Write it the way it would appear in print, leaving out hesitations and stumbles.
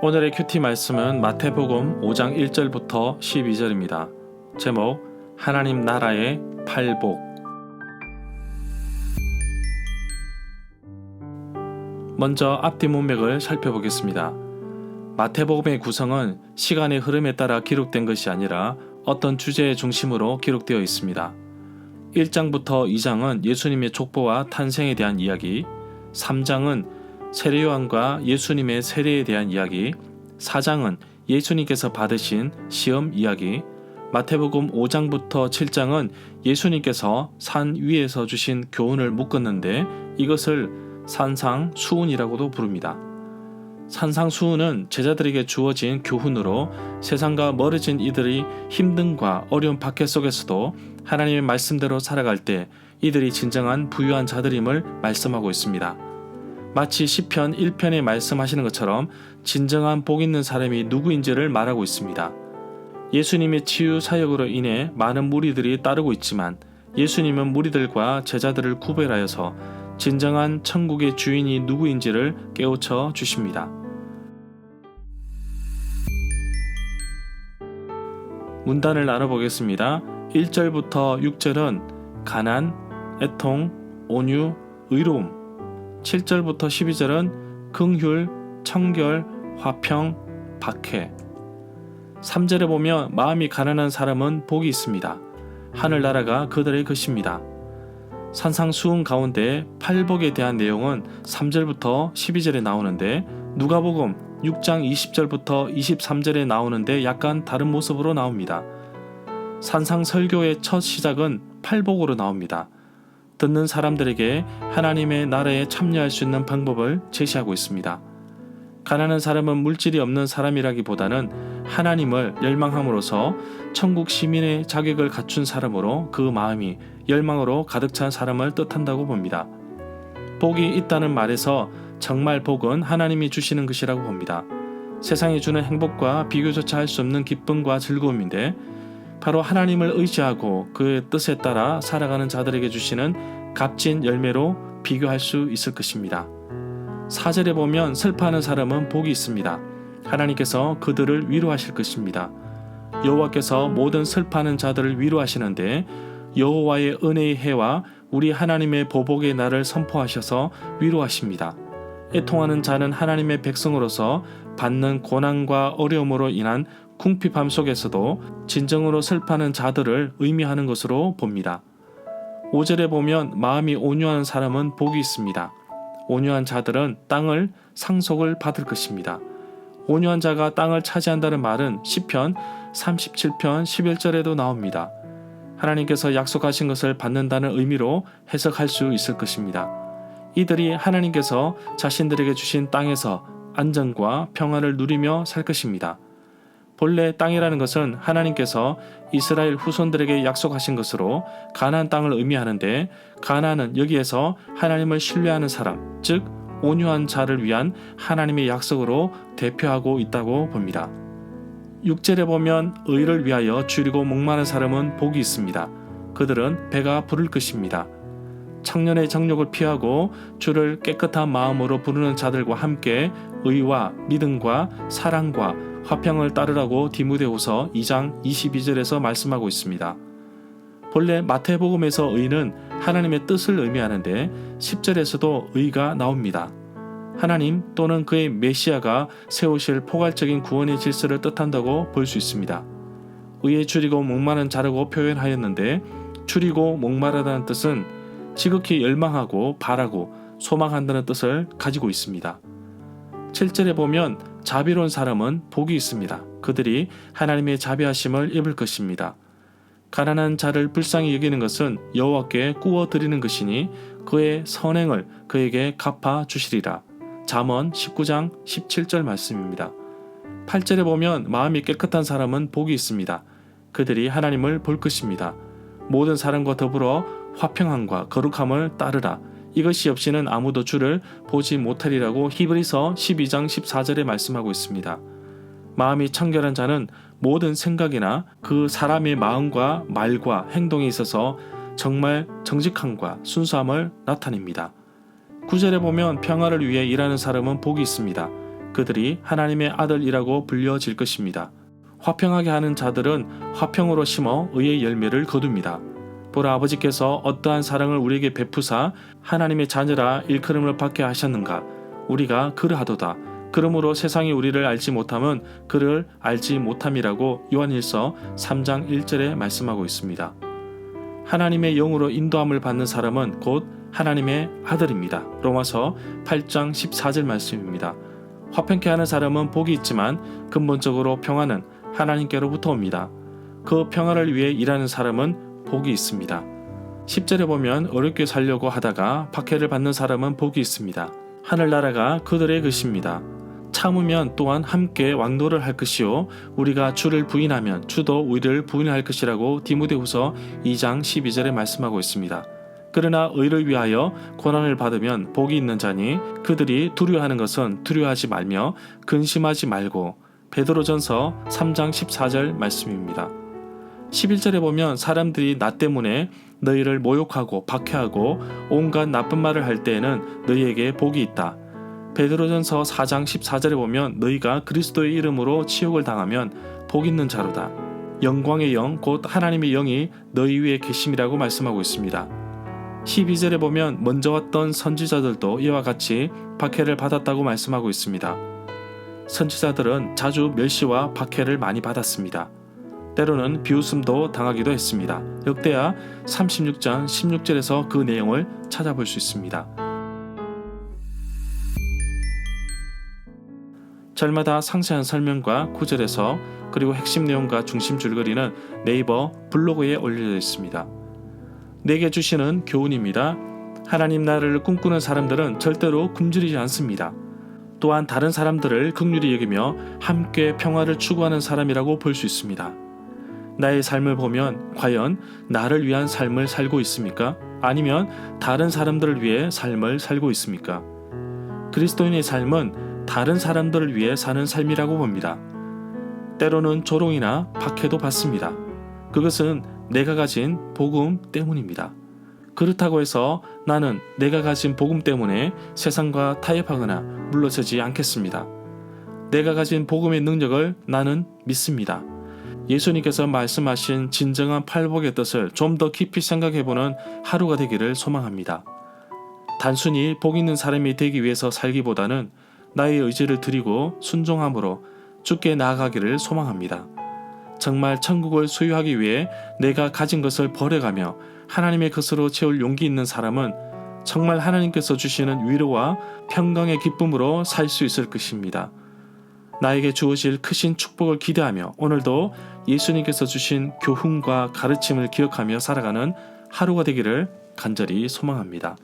오늘의 큐티 말씀은 마태복음 5장 1절부터 12절입니다. 제목 하나님 나라의 팔복. 먼저 앞뒤 문맥을 살펴보겠습니다. 마태복음의 구성은 시간의 흐름에 따라 기록된 것이 아니라 어떤 주제의 중심으로 기록되어 있습니다. 1장부터 2장은 예수님의 족보와 탄생에 대한 이야기, 3장은 세례요한과 예수님의 세례에 대한 이야기, 4장은 예수님께서 받으신 시험 이야기, 마태복음 5장부터 7장은 예수님께서 산 위에서 주신 교훈을 묶었는데 이것을 산상수훈이라고도 부릅니다. 산상수훈은 제자들에게 주어진 교훈으로 세상과 멀어진 이들이 힘듦과 어려운 박해 속에서도 하나님의 말씀대로 살아갈 때 이들이 진정한 부유한 자들임을 말씀하고 있습니다. 마치 시편 1편에 말씀하시는 것처럼 진정한 복 있는 사람이 누구인지를 말하고 있습니다. 예수님의 치유 사역으로 인해 많은 무리들이 따르고 있지만 예수님은 무리들과 제자들을 구별하여서 진정한 천국의 주인이 누구인지를 깨우쳐 주십니다. 문단을 나눠보겠습니다. 1절부터 6절은 가난, 애통, 온유, 의로움, 7절부터 12절은 긍휼, 청결, 화평, 박해. 3절에 보면 마음이 가난한 사람은 복이 있습니다. 하늘나라가 그들의 것입니다. 산상수훈 가운데 팔복에 대한 내용은 3절부터 12절에 나오는데 누가복음 6장 20절부터 23절에 나오는데 약간 다른 모습으로 나옵니다. 산상설교의 첫 시작은 팔복으로 나옵니다. 듣는 사람들에게 하나님의 나라에 참여할 수 있는 방법을 제시하고 있습니다. 가난한 사람은 물질이 없는 사람이라기보다는 하나님을 열망함으로써 천국 시민의 자격을 갖춘 사람으로 그 마음이 열망으로 가득 찬 사람을 뜻한다고 봅니다. 복이 있다는 말에서 정말 복은 하나님이 주시는 것이라고 봅니다. 세상이 주는 행복과 비교조차 할 수 없는 기쁨과 즐거움인데 바로 하나님을 의지하고 그의 뜻에 따라 살아가는 자들에게 주시는 값진 열매로 비교할 수 있을 것입니다. 4절에 보면 슬퍼하는 사람은 복이 있습니다. 하나님께서 그들을 위로하실 것입니다. 여호와께서 모든 슬퍼하는 자들을 위로하시는데 여호와의 은혜의 해와 우리 하나님의 보복의 날을 선포하셔서 위로하십니다. 애통하는 자는 하나님의 백성으로서 받는 고난과 어려움으로 인한 궁핍함 속에서도 진정으로 슬퍼하는 자들을 의미하는 것으로 봅니다. 5절에 보면 마음이 온유한 사람은 복이 있습니다. 온유한 자들은 땅을 상속을 받을 것입니다. 온유한 자가 땅을 차지한다는 말은 시편 37편 11절에도 나옵니다. 하나님께서 약속하신 것을 받는다는 의미로 해석할 수 있을 것입니다. 이들이 하나님께서 자신들에게 주신 땅에서 안정과 평안을 누리며 살 것입니다. 본래 땅이라는 것은 하나님께서 이스라엘 후손들에게 약속하신 것으로 가나안 땅을 의미하는데 가나안은 여기에서 하나님을 신뢰하는 사람, 즉 온유한 자를 위한 하나님의 약속으로 대표하고 있다고 봅니다. 6절에 보면 의를 위하여 줄이고 목마른 사람은 복이 있습니다. 그들은 배가 부를 것입니다. 청년의 정욕을 피하고 주를 깨끗한 마음으로 부르는 자들과 함께 의와 믿음과 사랑과 화평을 따르라고 디모데후서 2장 22절에서 말씀하고 있습니다. 본래 마태복음에서 의는 하나님의 뜻을 의미하는데 10절에서도 의가 나옵니다. 하나님 또는 그의 메시아가 세우실 포괄적인 구원의 질서를 뜻한다고 볼 수 있습니다. 의에 줄이고 목마른 자라고 표현하였는데 줄이고 목마르다는 뜻은 지극히 열망하고 바라고 소망한다는 뜻을 가지고 있습니다. 7절에 보면 자비로운 사람은 복이 있습니다. 그들이 하나님의 자비하심을 입을 것입니다. 가난한 자를 불쌍히 여기는 것은 여호와께 구워 드리는 것이니 그의 선행을 그에게 갚아 주시리라. 잠언 19장 17절 말씀입니다. 8절에 보면 마음이 깨끗한 사람은 복이 있습니다. 그들이 하나님을 볼 것입니다. 모든 사람과 더불어 화평함과 거룩함을 따르라. 이것이 없이는 아무도 주를 보지 못하리라고 히브리서 12장 14절에 말씀하고 있습니다. 마음이 청결한 자는 모든 생각이나 그 사람의 마음과 말과 행동에 있어서 정말 정직함과 순수함을 나타냅니다. 9절에 보면 평화를 위해 일하는 사람은 복이 있습니다. 그들이 하나님의 아들이라고 불려질 것입니다. 화평하게 하는 자들은 화평으로 심어 의의 열매를 거둡니다. 보라, 아버지께서 어떠한 사랑을 우리에게 베푸사 하나님의 자녀라 일컬음을 받게 하셨는가. 우리가 그러하도다. 그러므로 세상이 우리를 알지 못함은 그를 알지 못함이라고 요한일서 3장 1절에 말씀하고 있습니다. 하나님의 영으로 인도함을 받는 사람은 곧 하나님의 아들입니다. 로마서 8장 14절 말씀입니다. 화평케 하는 사람은 복이 있지만 근본적으로 평화는 하나님께로부터 옵니다. 그 평화를 위해 일하는 사람은 복이 있습니다. 10절에 보면 어렵게 살려고 하다가 박해를 받는 사람은 복이 있습니다. 하늘나라가 그들의 것입니다. 참으면 또한 함께 왕노를 할 것이요 우리가 주를 부인하면 주도 우리를 부인할 것이라고 디모데후서 2장 12절에 말씀하고 있습니다. 그러나 의를 위하여 고난을 받으면 복이 있는 자니 그들이 두려워하는 것은 두려워하지 말며 근심하지 말고. 베드로전서 3장 14절 말씀입니다. 11절에 보면 사람들이 나 때문에 너희를 모욕하고 박해하고 온갖 나쁜 말을 할 때에는 너희에게 복이 있다. 베드로전서 4장 14절에 보면 너희가 그리스도의 이름으로 치욕을 당하면 복 있는 자로다. 영광의 영 곧 하나님의 영이 너희 위에 계심이라고 말씀하고 있습니다. 12절에 보면 먼저 왔던 선지자들도 이와 같이 박해를 받았다고 말씀하고 있습니다. 선지자들은 자주 멸시와 박해를 많이 받았습니다. 때로는 비웃음도 당하기도 했습니다. 역대하 36장 16절에서 그 내용을 찾아볼 수 있습니다. 절마다 상세한 설명과 구절에서 그리고 핵심 내용과 중심 줄거리는 네이버 블로그에 올려져 있습니다. 내게 주시는 교훈입니다. 하나님 나라를 꿈꾸는 사람들은 절대로 굶주리지 않습니다. 또한 다른 사람들을 긍휼히 여기며 함께 평화를 추구하는 사람이라고 볼 수 있습니다. 나의 삶을 보면 과연 나를 위한 삶을 살고 있습니까? 아니면 다른 사람들을 위해 삶을 살고 있습니까? 그리스도인의 삶은 다른 사람들을 위해 사는 삶이라고 봅니다. 때로는 조롱이나 박해도 받습니다. 그것은 내가 가진 복음 때문입니다. 그렇다고 해서 나는 내가 가진 복음 때문에 세상과 타협하거나 물러서지 않겠습니다. 내가 가진 복음의 능력을 나는 믿습니다. 예수님께서 말씀하신 진정한 팔복의 뜻을 좀 더 깊이 생각해보는 하루가 되기를 소망합니다. 단순히 복 있는 사람이 되기 위해서 살기보다는 나의 의지를 드리고 순종함으로 주께 나아가기를 소망합니다. 정말 천국을 소유하기 위해 내가 가진 것을 버려가며 하나님의 것으로 채울 용기 있는 사람은 정말 하나님께서 주시는 위로와 평강의 기쁨으로 살 수 있을 것입니다. 나에게 주어질 크신 축복을 기대하며 오늘도 예수님께서 주신 교훈과 가르침을 기억하며 살아가는 하루가 되기를 간절히 소망합니다.